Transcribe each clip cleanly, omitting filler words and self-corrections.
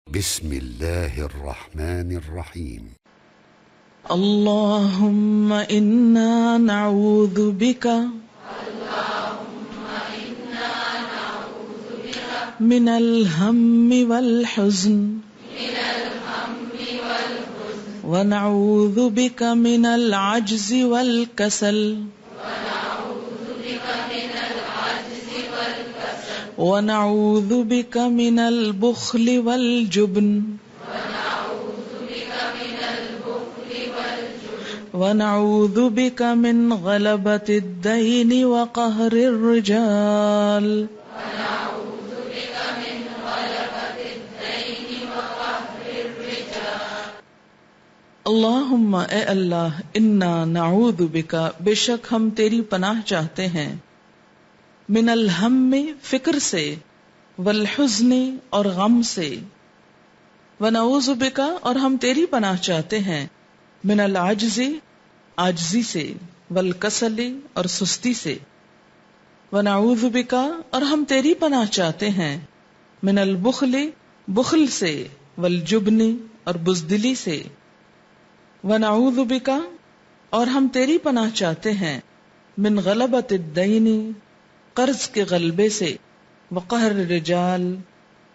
بسم اللہ الرحمن الرحیم اللہم انا نعوذ بک من الہم والحزن ونعوذ بک من العجز والکسل ونعوذ بک من البخل والجبن ونعوذ بک من غلبۃ الدین وقہر الرجال اللہم اے اللہ انا نعوذ بک بے شک ہم تیری پناہ چاہتے ہیں من الہم فکر سے والحزن اور غم سے ونعوذ بک اور ہم تیری پناہ چاہتے ہیں من العجز عاجزی سے والکسل اور سستی سے ونعوذ بک اور ہم تیری پناہ چاہتے ہیں من البخل بخل سے والجبن اور بزدلی سے ونعوذ بک اور ہم تیری پناہ چاہتے ہیں من غلبۃ الدین قرض کے غلبے سے وقہر الرجال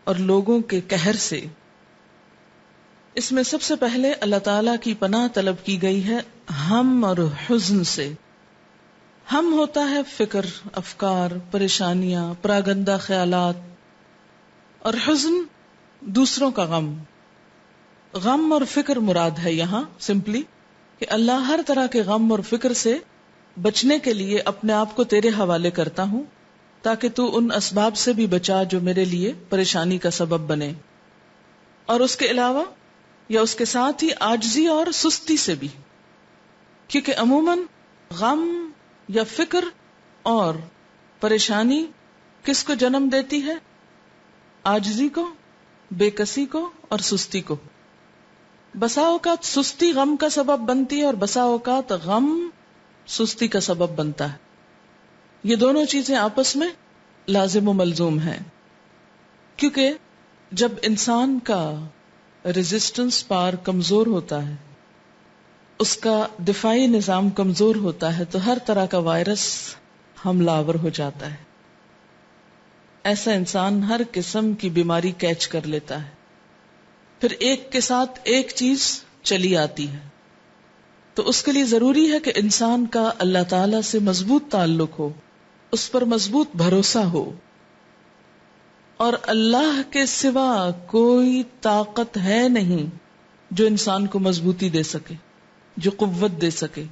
اور لوگوں کے قہر سے۔ اس میں سب سے پہلے اللہ تعالی کی پناہ طلب کی گئی ہے ہم اور حزن سے۔ ہم ہوتا ہے فکر، افکار، پریشانیاں، پراگندہ خیالات، اور حزن دوسروں کا غم۔ غم اور فکر مراد ہے یہاں سمپلی کہ اللہ ہر طرح کے غم اور فکر سے بچنے کے لیے اپنے آپ کو تیرے حوالے کرتا ہوں تاکہ تو ان اسباب سے بھی بچا جو میرے لیے پریشانی کا سبب بنے، اور اس کے علاوہ یا اس کے ساتھ ہی عاجزی اور سستی سے بھی، کیونکہ عموماً غم یا فکر اور پریشانی کس کو جنم دیتی ہے؟ عاجزی کو، بے کسی کو اور سستی کو۔ بسا اوقات سستی غم کا سبب بنتی ہے اور بسا اوقات غم سستی کا سبب بنتا ہے۔ یہ دونوں چیزیں آپس میں لازم و ملزوم ہیں، کیونکہ جب انسان کا ریزسٹنس پاور کمزور ہوتا ہے، اس کا دفاعی نظام کمزور ہوتا ہے، تو ہر طرح کا وائرس حملہ آور ہو جاتا ہے۔ ایسا انسان ہر قسم کی بیماری کیچ کر لیتا ہے، پھر ایک کے ساتھ ایک چیز چلی آتی ہے۔ تو اس کے لیے ضروری ہے کہ انسان کا اللہ تعالی سے مضبوط تعلق ہو، اس پر مضبوط بھروسہ ہو، اور اللہ کے سوا کوئی طاقت ہے نہیں جو انسان کو مضبوطی دے سکے، جو قوت دے سکے،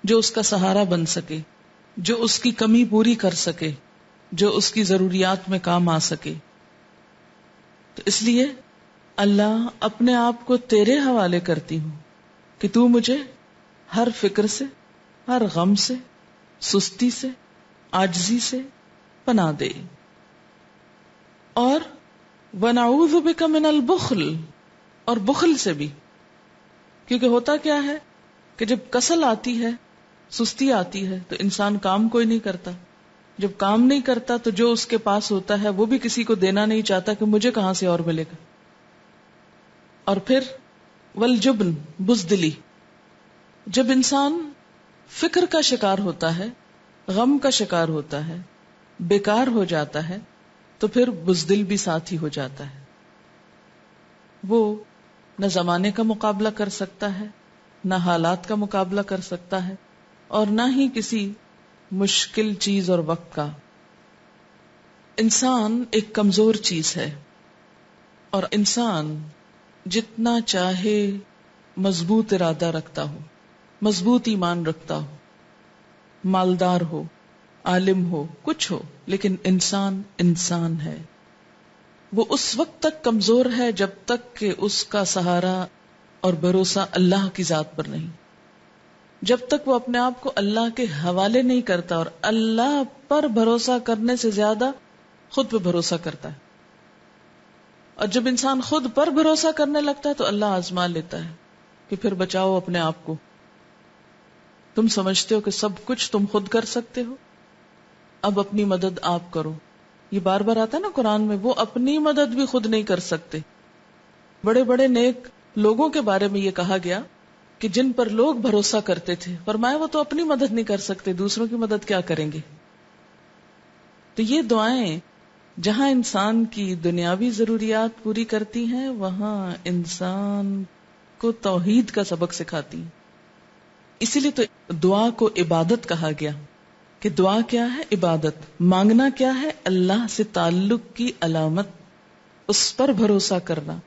جو اس کا سہارا بن سکے، جو اس کی کمی پوری کر سکے، جو اس کی ضروریات میں کام آ سکے۔ تو اس لیے اللہ اپنے آپ کو تیرے حوالے کرتی ہوں کہ تو مجھے ہر فکر سے، ہر غم سے، سستی سے، عاجزی سے پناہ دے۔ اور وَنَعُوذُ بِكَ مِنَ الْبُخْلِ اور بخل سے بھی، کیونکہ ہوتا کیا ہے کہ جب کسل آتی ہے، سستی آتی ہے، تو انسان کام کوئی نہیں کرتا۔ جب کام نہیں کرتا تو جو اس کے پاس ہوتا ہے وہ بھی کسی کو دینا نہیں چاہتا کہ مجھے کہاں سے اور ملے گا۔ اور پھر والجبن بزدلی، جب انسان فکر کا شکار ہوتا ہے، غم کا شکار ہوتا ہے، بیکار ہو جاتا ہے، تو پھر بزدل بھی ساتھ ہی ہو جاتا ہے۔ وہ نہ زمانے کا مقابلہ کر سکتا ہے، نہ حالات کا مقابلہ کر سکتا ہے، اور نہ ہی کسی مشکل چیز اور وقت کا۔ انسان ایک کمزور چیز ہے، اور انسان جتنا چاہے مضبوط ارادہ رکھتا ہو، مضبوط ایمان رکھتا ہو، مالدار ہو، عالم ہو، کچھ ہو، لیکن انسان انسان ہے۔ وہ اس وقت تک کمزور ہے جب تک کہ اس کا سہارا اور بھروسہ اللہ کی ذات پر نہیں، جب تک وہ اپنے آپ کو اللہ کے حوالے نہیں کرتا، اور اللہ پر بھروسہ کرنے سے زیادہ خود پہ بھروسہ کرتا ہے۔ اور جب انسان خود پر بھروسہ کرنے لگتا ہے تو اللہ آزما لیتا ہے کہ پھر بچاؤ اپنے آپ کو۔ تم سمجھتے ہو کہ سب کچھ تم خود کر سکتے ہو، اب اپنی مدد آپ کرو۔ یہ بار بار آتا ہے نا قرآن میں، وہ اپنی مدد بھی خود نہیں کر سکتے، بڑے بڑے نیک لوگوں کے بارے میں یہ کہا گیا کہ جن پر لوگ بھروسہ کرتے تھے، فرمایا وہ تو اپنی مدد نہیں کر سکتے، دوسروں کی مدد کیا کریں گے؟ تو یہ دعائیں جہاں انسان کی دنیاوی ضروریات پوری کرتی ہیں، وہاں انسان کو توحید کا سبق سکھاتی ہیں. اسی لیے تو دعا کو عبادت کہا گیا کہ دعا کیا ہے؟ عبادت. مانگنا کیا ہے؟ اللہ سے تعلق کی علامت، اس پر بھروسہ کرنا،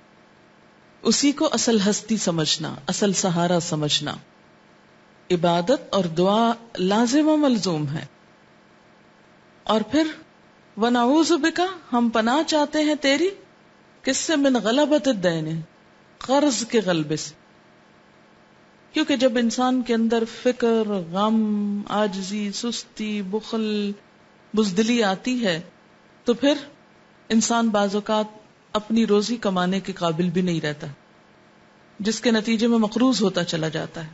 اسی کو اصل ہستی سمجھنا، اصل سہارا سمجھنا. عبادت اور دعا لازم و ملزوم ہے. اور پھر وَنَعُوذُ بِكَ، ہم پناہ چاہتے ہیں تیری، کس سے؟ من غلبۃ الدین، قرض کے غلبے سے. کیونکہ جب انسان کے اندر فکر، غم، عاجزی، سستی، بخل، بزدلی آتی ہے تو پھر انسان بعض اوقات اپنی روزی کمانے کے قابل بھی نہیں رہتا، جس کے نتیجے میں مقروض ہوتا چلا جاتا ہے.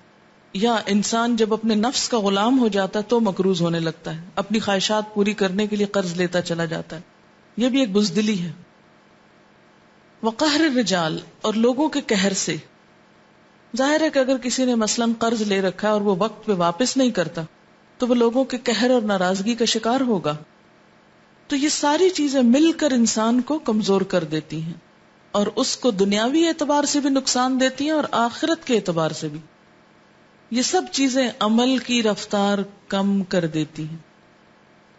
یا انسان جب اپنے نفس کا غلام ہو جاتا ہے تو مقروض ہونے لگتا ہے، اپنی خواہشات پوری کرنے کے لیے قرض لیتا چلا جاتا ہے. یہ بھی ایک بزدلی ہے. وقہر الرجال، اور لوگوں کے قہر سے. ظاہر ہے کہ اگر کسی نے مثلاً قرض لے رکھا ہے اور وہ وقت پہ واپس نہیں کرتا تو وہ لوگوں کے قہر اور ناراضگی کا شکار ہوگا. تو یہ ساری چیزیں مل کر انسان کو کمزور کر دیتی ہیں اور اس کو دنیاوی اعتبار سے بھی نقصان دیتی ہیں اور آخرت کے اعتبار سے بھی. یہ سب چیزیں عمل کی رفتار کم کر دیتی ہیں،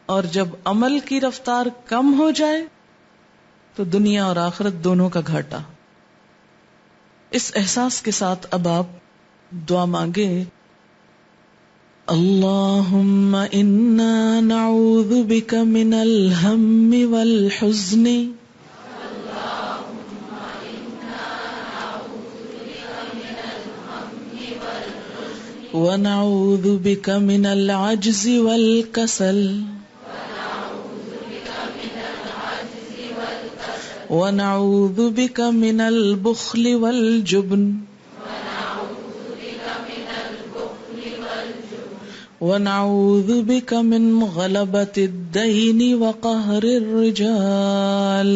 اور جب عمل کی رفتار کم ہو جائے تو دنیا اور آخرت دونوں کا گھاٹا. اس احساس کے ساتھ اب آپ دعا مانگے. اللہم انا نعوذ بک من الہم والحزن ونعوذ بک من العجز والکسل ونعوذ بک من البخل والجبن ونعوذ بک من غلبۃ الدین وقہر الرجال.